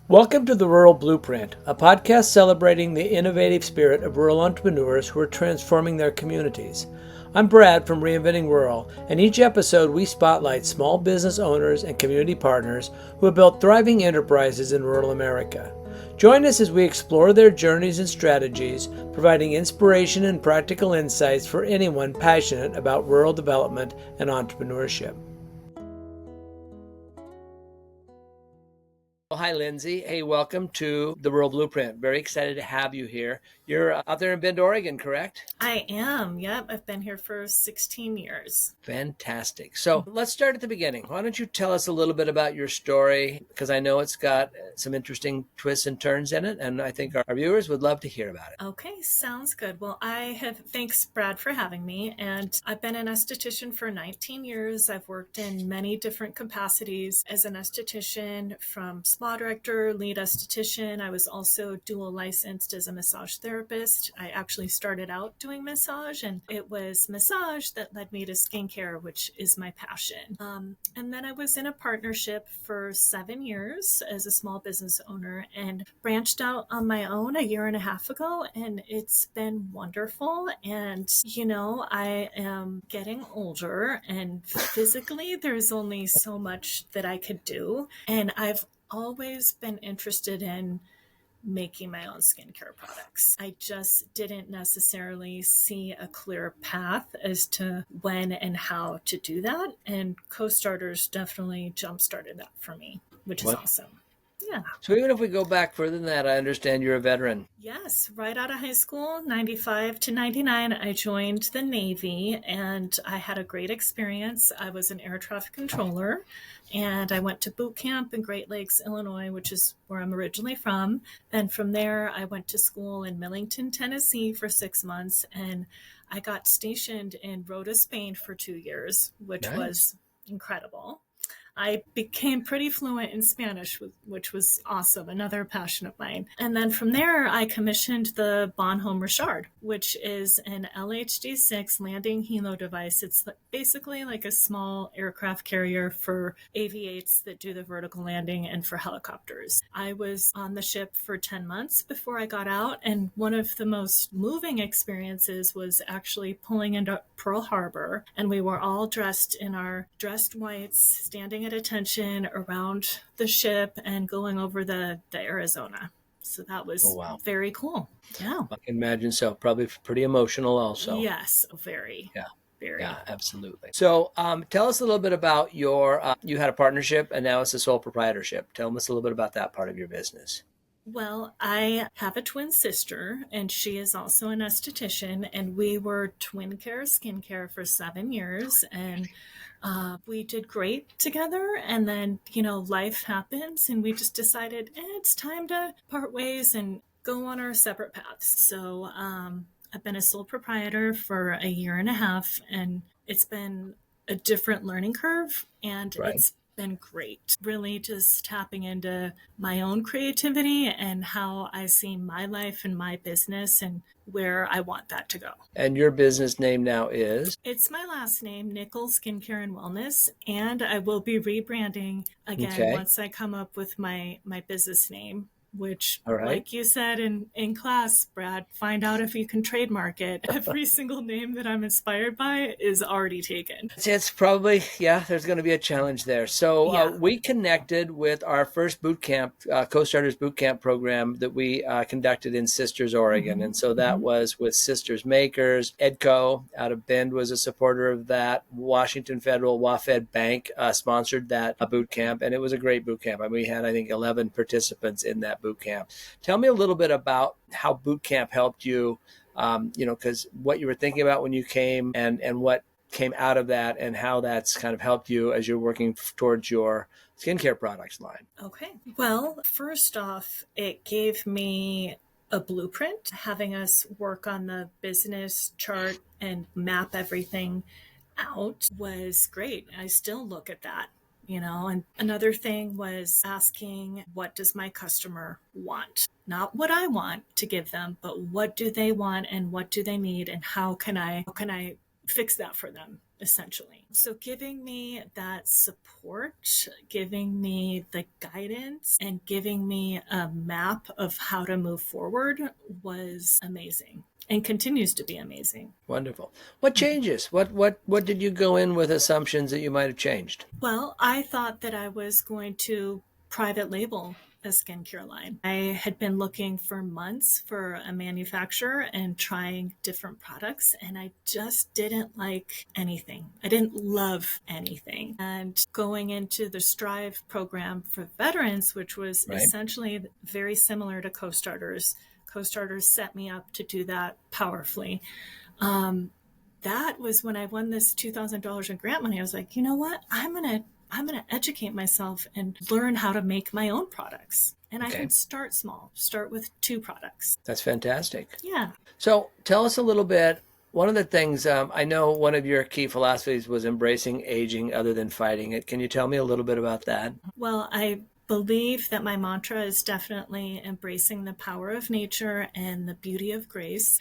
Welcome to the Rural Blueprint, a podcast celebrating the innovative spirit of rural entrepreneurs who are transforming their communities. I'm Brad from Reinventing Rural, and each episode we spotlight small business owners and community partners who have built thriving enterprises in rural America. Join us as we explore their journeys and strategies, providing inspiration and practical insights for anyone passionate about rural development and entrepreneurship. Well, hi, Lindsey. Hey, welcome to the Rural Blueprint. Very excited to have you here. You're out there in Bend, Oregon, correct? I am. Yep. I've been here for 16 years. Fantastic. So let's start at the beginning. Why don't you tell us a little bit about your story? Because I know it's got some interesting twists and turns in it, and I think our viewers would love to hear about it. Okay, sounds good. Well, thanks, Brad, for having me. And I've been an esthetician for 19 years. I've worked in many different capacities as an esthetician, from spa director, lead esthetician. I was also dual licensed as a massage therapist. I actually started out doing massage, and it was massage that led me to skincare, which is my passion. And then I was in a partnership for 7 years as a small business owner and branched out on my own a year and a half ago, and it's been wonderful. And I am getting older, and physically there's only so much that I could do, and I've always been interested in making my own skincare products. I just didn't necessarily see a clear path as to when and how to do that. And Co-Starters definitely jump-started that for me, which is awesome. Yeah. So even if we go back further than that, I understand you're a veteran. Yes, right out of high school, 95 to 99, I joined the Navy, and I had a great experience. I was an air traffic controller, and I went to boot camp in Great Lakes, Illinois, which is where I'm originally from. Then from there, I went to school in Millington, Tennessee for 6 months, and I got stationed in Rota, Spain for 2 years, which was incredible. I became pretty fluent in Spanish, which was awesome, another passion of mine. And then from there, I commissioned the Bonhomme Richard, which is an LHD-6 landing helo device. It's basically like a small aircraft carrier for AV-8s that do the vertical landing and for helicopters. I was on the ship for 10 months before I got out, and one of the most moving experiences was actually pulling into Pearl Harbor, and we were all dressed in our dressed whites, standing at attention around the ship and going over the Arizona. So that was very cool. Yeah. I can imagine so. Probably pretty emotional also. Yes, very. Yeah. Very. Yeah, absolutely. So tell us a little bit about you had a partnership and now it's a sole proprietorship. Tell us a little bit about that part of your business. Well, I have a twin sister, and she is also an esthetician, and we were twin care skincare for 7 years, and we did great together. And then, life happens, and we just decided it's time to part ways and go on our separate paths. So I've been a sole proprietor for a year and a half, and it's been a different learning curve, and it's been great. Really just tapping into my own creativity and how I see my life and my business and where I want that to go. And your business name now is? It's my last name, Nikkel Skincare and Wellness, and I will be rebranding again once I come up with my business name, which, like you said in class, Brad, find out if you can trademark it. Every single name that I'm inspired by is already taken. It's probably, there's going to be a challenge there. So we connected with our first boot camp, Co-Starters boot camp program that we conducted in Sisters, Oregon. And so that was with Sisters Makers. EDCO out of Bend was a supporter of that. Washington Federal, WaFed Bank sponsored that boot camp. And it was a great boot camp. I mean, we had, I think, 11 participants in that boot camp. Tell me a little bit about how boot camp helped you, because what you were thinking about when you came and what came out of that and how that's kind of helped you as you're working towards your skincare products line. Okay. Well, first off, it gave me a blueprint. Having us work on the business chart and map everything out was great. I still look at that. And another thing was asking, what does my customer want? Not what I want to give them, but what do they want and what do they need and how can I fix that for them? essentially. So giving me that support, giving me the guidance, and giving me a map of how to move forward was amazing and continues to be amazing. Wonderful. What changes? What did you go in with assumptions that you might have changed? Well, I thought that I was going to private label a skincare line. I had been looking for months for a manufacturer and trying different products, and I just didn't like anything. I didn't love anything. And going into the Strive program for veterans, which was Right. essentially very similar to Co-Starters, Co-Starters set me up to do that powerfully. That was when I won this $2,000 in grant money. I was like, you know what? I'm gonna educate myself and learn how to make my own products. And I can start small, start with 2 products. That's fantastic. Yeah. So tell us a little bit. One of the things, I know one of your key philosophies was embracing aging other than fighting it. Can you tell me a little bit about that? Well, I believe that my mantra is definitely embracing the power of nature and the beauty of grace.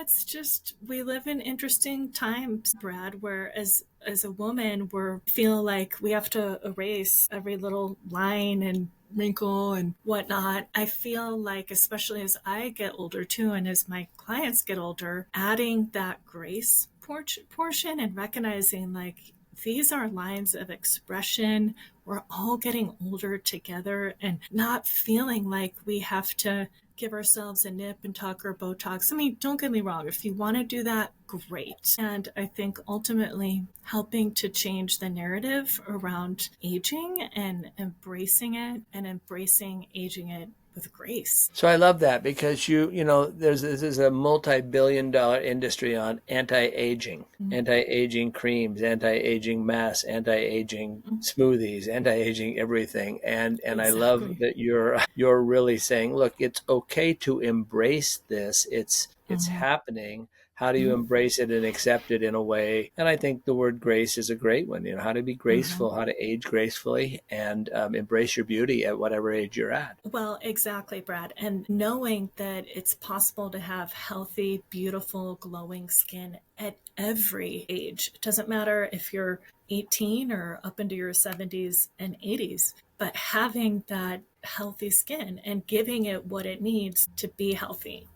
It's just, we live in interesting times, Brad, where as a woman, we're feeling like we have to erase every little line and wrinkle and whatnot. I feel like, especially as I get older too, and as my clients get older, adding that grace portion and recognizing like these are lines of expression. We're all getting older together and not feeling like we have to give ourselves a nip and tuck or Botox. I mean, don't get me wrong. If you want to do that, great. And I think ultimately helping to change the narrative around aging and embracing it and embracing aging it with grace. So I love that because this is a multi-billion-dollar industry on anti-aging, anti-aging creams, anti-aging masks, anti-aging smoothies, anti-aging everything. And Exactly. I love that you're really saying, look, it's okay to embrace this. It's happening. How do you embrace it and accept it in a way? And I think the word grace is a great one. How to be graceful, how to age gracefully, and embrace your beauty at whatever age you're at. Well, exactly, Brad. And knowing that it's possible to have healthy, beautiful, glowing skin at every age. It doesn't matter if you're 18 or up into your 70s and 80s, but having that healthy skin and giving it what it needs to be healthy.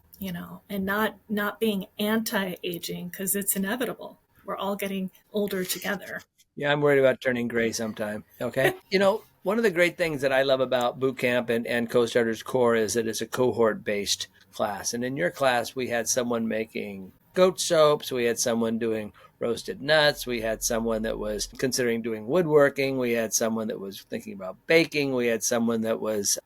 And not being anti-aging because it's inevitable. We're all getting older together. Yeah, I'm worried about turning gray sometime. Okay. One of the great things that I love about boot camp and Co-Starters Core is that it's a cohort-based class. And in your class, we had someone making goat soaps. We had someone doing roasted nuts. We had someone that was considering doing woodworking. We had someone that was thinking about baking. We had someone that was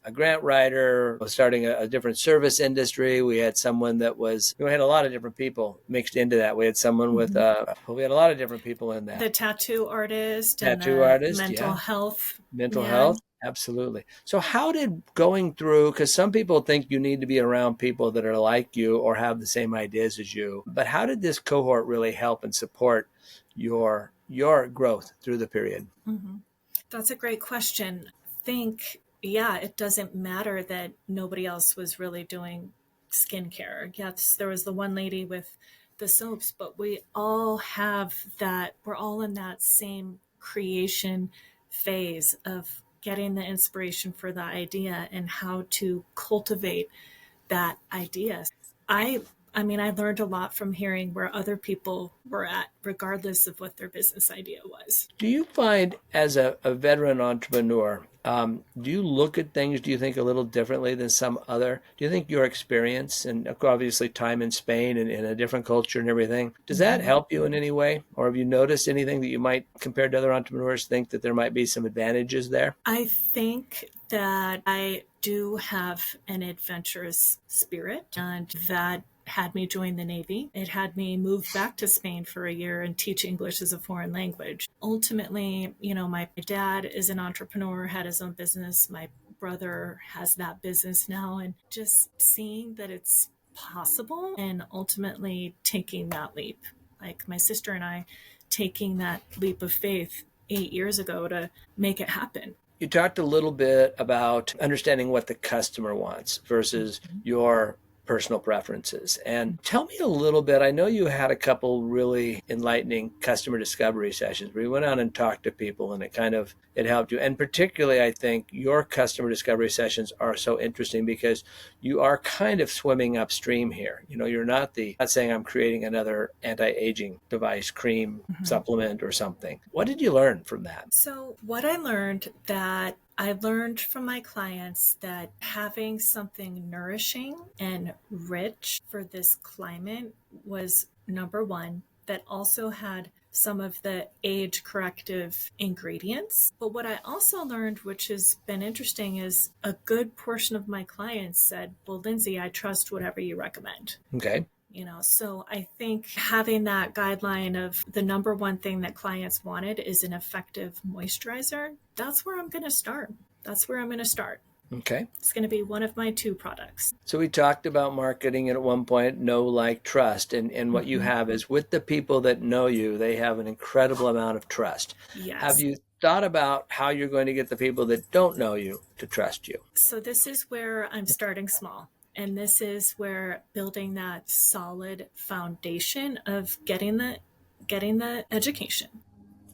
a grant writer, was starting a different service industry. We had someone that we had a lot of different people mixed into that. We had someone we had a lot of different people in that. The tattoo artist, mental health. Mental health. Absolutely. So how did going through, because some people think you need to be around people that are like you or have the same ideas as you, but how did this cohort really help and support your growth through the period? That's a great question. I think, it doesn't matter that nobody else was really doing skincare. Yes, there was the one lady with the soaps, but we all have that, we're all in that same creation phase of getting the inspiration for the idea and how to cultivate that idea. I learned a lot from hearing where other people were at, regardless of what their business idea was. Do you find as a veteran entrepreneur, do you look at things, do you think a little differently than some other? Do you think your experience and obviously time in Spain and in a different culture and everything, does that help you in any way? Or have you noticed anything that you might, compared to other entrepreneurs, think that there might be some advantages there? I think that I do have an adventurous spirit, and that had me join the Navy. It had me move back to Spain for a year and teach English as a foreign language. Ultimately, my dad is an entrepreneur, had his own business. My brother has that business now, and just seeing that it's possible and ultimately taking that leap. Like my sister and I taking that leap of faith 8 years ago to make it happen. You talked a little bit about understanding what the customer wants versus your personal preferences. And tell me a little bit. I know you had a couple really enlightening customer discovery sessions where you went out and talked to people, and it helped you. And particularly, I think your customer discovery sessions are so interesting because you are kind of swimming upstream here. You're not saying I'm creating another anti-aging device, cream, supplement or something. What did you learn from that? So what I learned from my clients that having something nourishing and rich for this climate was number one, that also had some of the age corrective ingredients. But what I also learned, which has been interesting, is a good portion of my clients said, well, Lindsey, I trust whatever you recommend. Okay. So I think having that guideline of the number one thing that clients wanted is an effective moisturizer, that's where I'm going to start. Okay. It's going to be one of my 2 products. So we talked about marketing at one point, know, like, trust. And what you have is with the people that know you, they have an incredible amount of trust. Yes. Have you thought about how you're going to get the people that don't know you to trust you? So this is where I'm starting small. And this is where building that solid foundation of getting the education,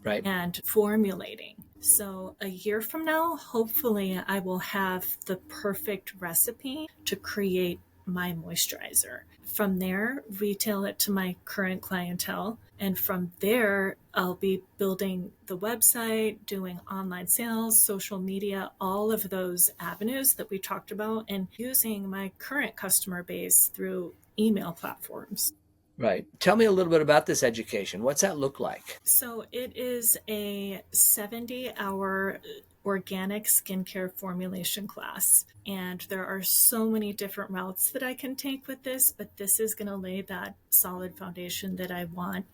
right, and formulating. So a year from now, hopefully I will have the perfect recipe to create my moisturizer. From there, retail it to my current clientele. And from there, I'll be building the website, doing online sales, social media, all of those avenues that we talked about, and using my current customer base through email platforms. Right. Tell me a little bit about this education. What's that look like? So it is a 70-hour organic skincare formulation class. And there are so many different routes that I can take with this, but this is going to lay that solid foundation that I want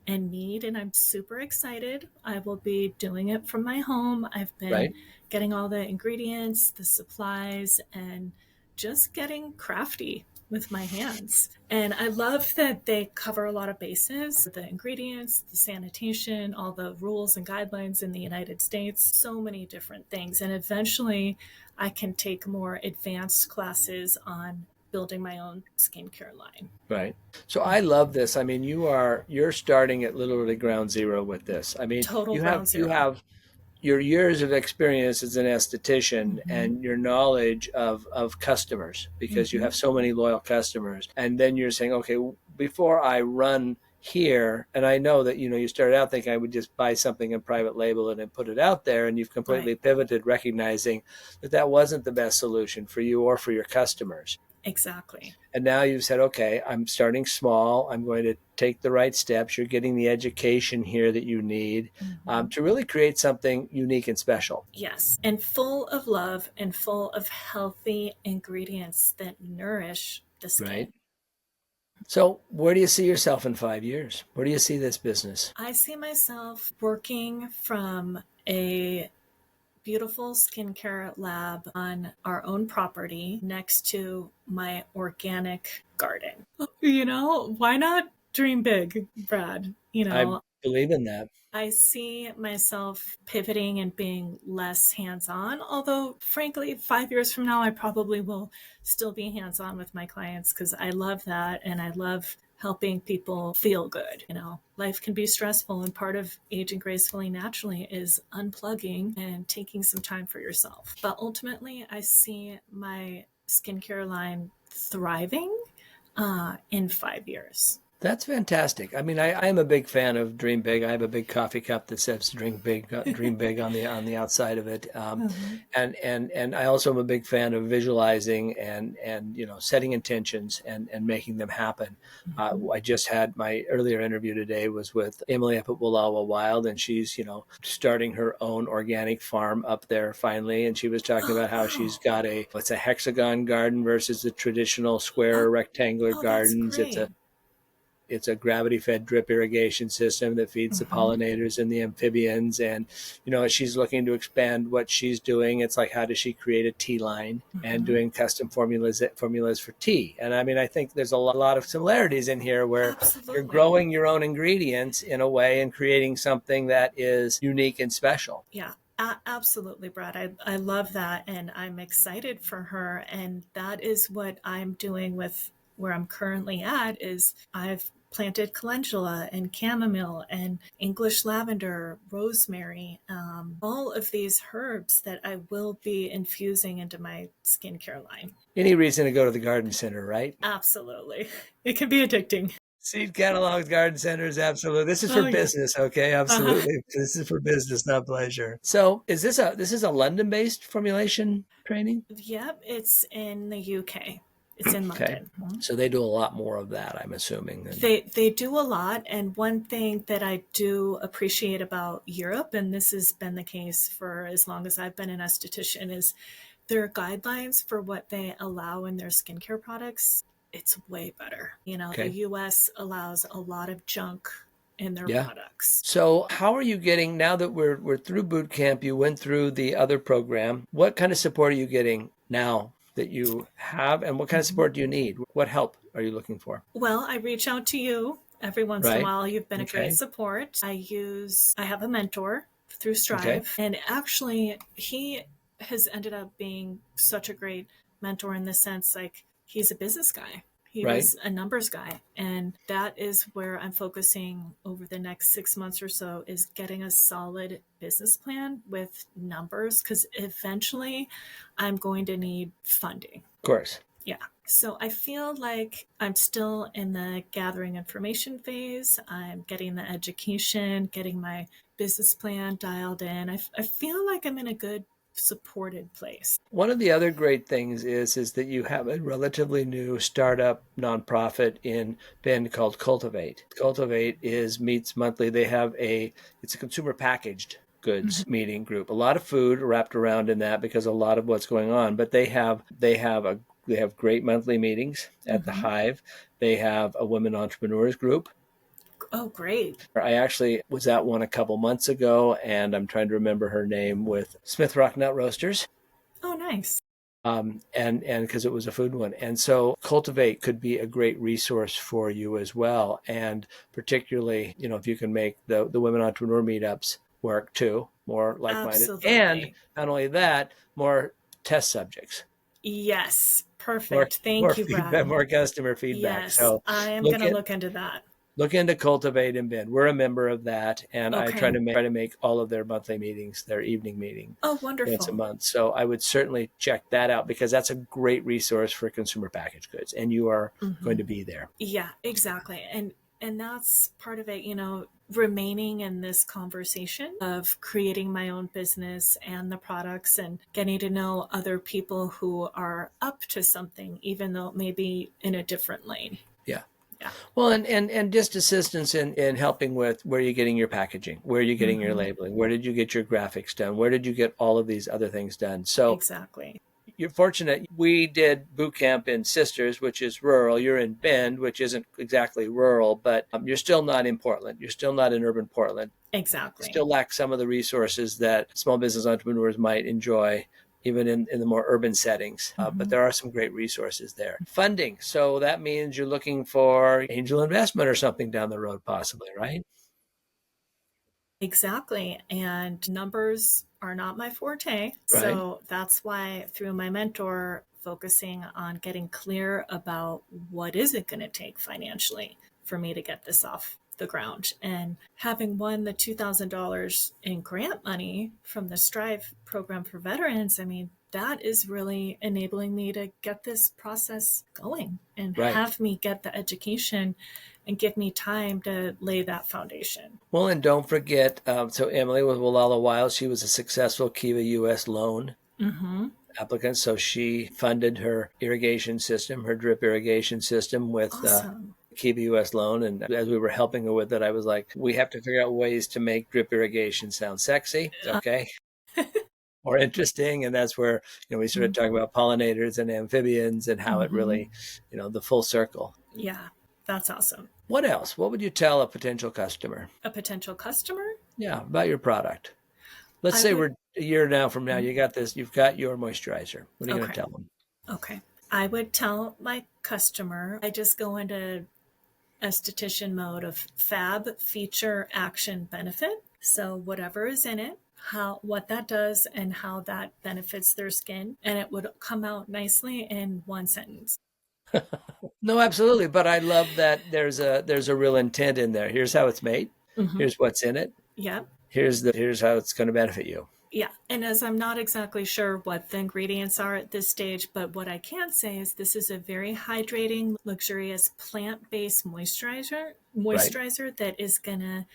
and need. And I'm super excited. I will be doing it from my home. I've been getting all the ingredients, the supplies, and just getting crafty with my hands. And I love that they cover a lot of bases, the ingredients, the sanitation, all the rules and guidelines in the United States, so many different things. And eventually I can take more advanced classes on building my own skincare line. Right. So I love this. I mean, you're starting at literally ground zero with this. I mean, you have your years of experience as an esthetician and your knowledge of customers, because you have so many loyal customers. And then you're saying, okay, before I run here, and I know that, you started out thinking I would just buy something in private label and then put it out there, and you've completely pivoted, recognizing that wasn't the best solution for you or for your customers. Exactly. And now you've said, okay, I'm starting small. I'm going to take the right steps. You're getting the education here that you need to really create something unique and special. Yes. And full of love and full of healthy ingredients that nourish the skin. Right. So where do you see yourself in 5 years? Where do you see this business? I see myself working from a beautiful skincare lab on our own property next to my organic garden. Why not dream big, Brad? I believe in that. I see myself pivoting and being less hands-on, although frankly, 5 years from now, I probably will still be hands-on with my clients because I love that and I love helping people feel good. Life can be stressful, and part of aging gracefully naturally is unplugging and taking some time for yourself. But ultimately, I see my skincare line thriving in 5 years. That's fantastic. I mean, I am a big fan of Dream Big. I have a big coffee cup that says Dream Big on the outside of it. And I also am a big fan of visualizing and setting intentions and making them happen. I just had my earlier interview today was with Emily up at Wallawa Wild, and she's starting her own organic farm up there finally. And she was talking about how she's got it's a hexagon garden versus the traditional square rectangular gardens. It's a gravity-fed drip irrigation system that feeds the pollinators and the amphibians. And, she's looking to expand what she's doing. It's like, how does she create a tea line and doing custom formulas for tea? And I mean, I think there's a lot of similarities in here where you're growing your own ingredients in a way and creating something that is unique and special. Yeah. Absolutely, Brad. I love that. And I'm excited for her. And that is what I'm doing with where I'm currently at is I've planted calendula and chamomile and English lavender, rosemary, all of these herbs that I will be infusing into my skincare line. Any reason to go to the garden center, right? Absolutely. It can be addicting. Seed catalogs, garden centers, absolutely. This is for Oh, yeah. business, okay? Uh-huh. Absolutely. This is for business, not pleasure. So, this is a London-based formulation training? Yep. It's in the UK. It's in Okay. London. So they do a lot more of that, I'm assuming. They do a lot, and one thing that I do appreciate about Europe, and this has been the case for as long as I've been an esthetician, is their guidelines for what they allow in their skincare products. It's way better. You know, the Okay. US allows a lot of junk in their Yeah. products. So how are you getting, now that we're through boot camp, you went through the other program, what kind of support are you getting now that you have, and what kind of support do you need? What help are you looking for? Well, I reach out to you every once in a Right? while. You've been a great Okay. support. I have a mentor through Okay. Strive, and actually, he has ended up being such a great mentor in the sense like he's a business guy. He Right. was a numbers guy, and that is where I'm focusing over the next 6 months or so is getting a solid business plan with numbers because eventually I'm going to need funding. Of course. Yeah. So I feel like I'm still in the gathering information phase. I'm getting the education, getting my business plan dialed in. I feel like I'm in a good supported place. One of the other great things is that you have a relatively new startup nonprofit in Bend called Cultivate. Cultivate is meets monthly. It's a consumer packaged goods meeting group. A lot of food wrapped around in that because a lot of what's going on. But they have great monthly meetings at the Mm-hmm. Hive. They have a women entrepreneurs group. Oh, great. I actually was at one a couple months ago, and I'm trying to remember her name, with Smith Rock Nut Roasters. Oh, nice. And because it was a food one. And so Cultivate could be a great resource for you as well. And particularly, if you can make the women entrepreneur meetups work too, more like-minded. And Absolutely. not only that, more test subjects, Yes. more, Perfect. more Thank you, feedback, Brad. more customer feedback. Yes. So I am going look to at, look into that. look into Cultivate in Bend. We're a member of that, and I try Okay. to make all of their monthly meetings, their evening meeting, Oh, once a wonderful. month. So I would certainly check that out because that's a great resource for consumer packaged goods, and you are going Mm-hmm. to be there. Yeah, exactly. And that's part of it, remaining in this conversation of creating my own business and the products and getting to know other people who are up to something, even though it may be in a different lane. Yeah. Yeah. Well, and just assistance in helping with where you're getting your packaging, where you're getting your Mm-hmm. labeling, where did you get your graphics done, where did you get all of these other things done. So Exactly. you're fortunate. We did boot camp in Sisters, which is rural. You're in Bend, which isn't exactly rural, but you're still not in Portland. You're still not in urban Portland. Exactly. Still lack some of the resources that small business entrepreneurs might enjoy, even in the more urban settings. But Mm-hmm. there are some great resources there. Funding. So that means you're looking for angel investment or something down the road, possibly, right? Exactly. And numbers are not my forte. Right. So that's why through my mentor, focusing on getting clear about what is it going to take financially for me to get this off the ground. And having won the $2,000 in grant money from the Strive program for veterans, I mean, that is really enabling me to get this process going and Right. have me get the education and give me time to lay that foundation. Well, and don't forget, so Emily was with Walla Wild. She was a successful Kiva U.S. loan Mm-hmm. applicant. So she funded her irrigation system, her drip irrigation system with Awesome. Kiva U.S. loan. And as we were helping her with it, I was like, we have to figure out ways to make drip irrigation sound sexy. Okay. More interesting. And that's where, we started talking about pollinators and amphibians and how it Mm-hmm. really, the full circle. Yeah, that's awesome. What else? What would you tell a potential customer? A potential customer? Yeah, about your product. Let's I say would, we're a year now from now, you've got your moisturizer. What are you going okay, to tell them? okay. I would tell my customer, I just go into esthetician mode of fab, feature, action, benefit. So whatever is in it, what that does and how that benefits their skin, and it would come out nicely in one sentence. No, absolutely. But I love that there's a real intent in there. Here's how it's made. Mm-hmm. Here's what's in it. Yeah. Here's how it's going to benefit you. Yeah. And as I'm not exactly sure what the ingredients are at this stage, but what I can say is this is a very hydrating, luxurious plant-based moisturizer Right. that is going to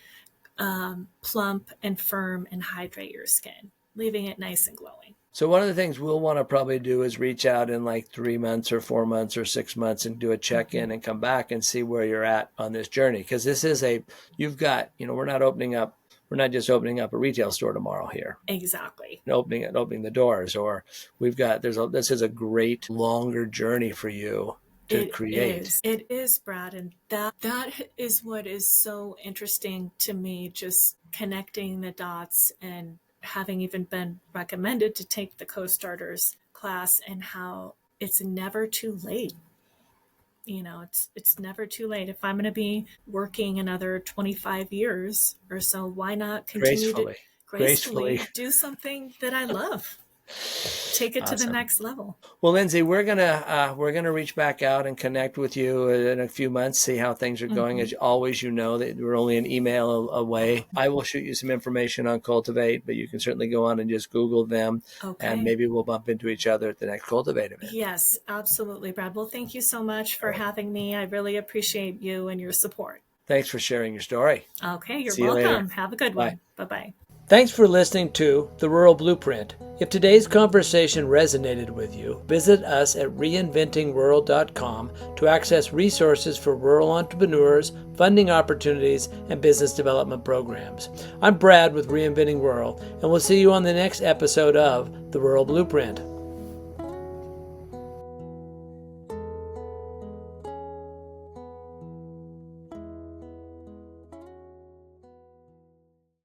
plump and firm and hydrate your skin, leaving it nice and glowing. So one of the things we'll want to probably do is reach out in like 3 months or 4 months or 6 months and do a check-in and come back and see where you're at on this journey. Because this is you've got, we're not just opening up a retail store tomorrow here. Exactly. Opening the doors, or this is a great longer journey for you to create. It is, Brad. And that is what is so interesting to me, just connecting the dots and having even been recommended to take the co-starters class, and how it's never too late. It's never too late. If I'm going to be working another 25 years or so, why not continue to gracefully do something that I love? Take it to the next level. Well, Lindsey, we're gonna reach back out and connect with you in a few months, see how things are going. As always, that we're only an email away. I will shoot you some information on Cultivate, but you can certainly go on and just Google them, and maybe we'll bump into each other at the next Cultivate event. Yes, absolutely, Brad. Well, thank you so much for having me. I really appreciate you and your support. Thanks for sharing your story. Okay, you're welcome. Have a good one. Bye-bye. Thanks for listening to The Rural Blueprint. If today's conversation resonated with you, visit us at reinventingrural.com to access resources for rural entrepreneurs, funding opportunities, and business development programs. I'm Brad with Reinventing Rural, and we'll see you on the next episode of The Rural Blueprint.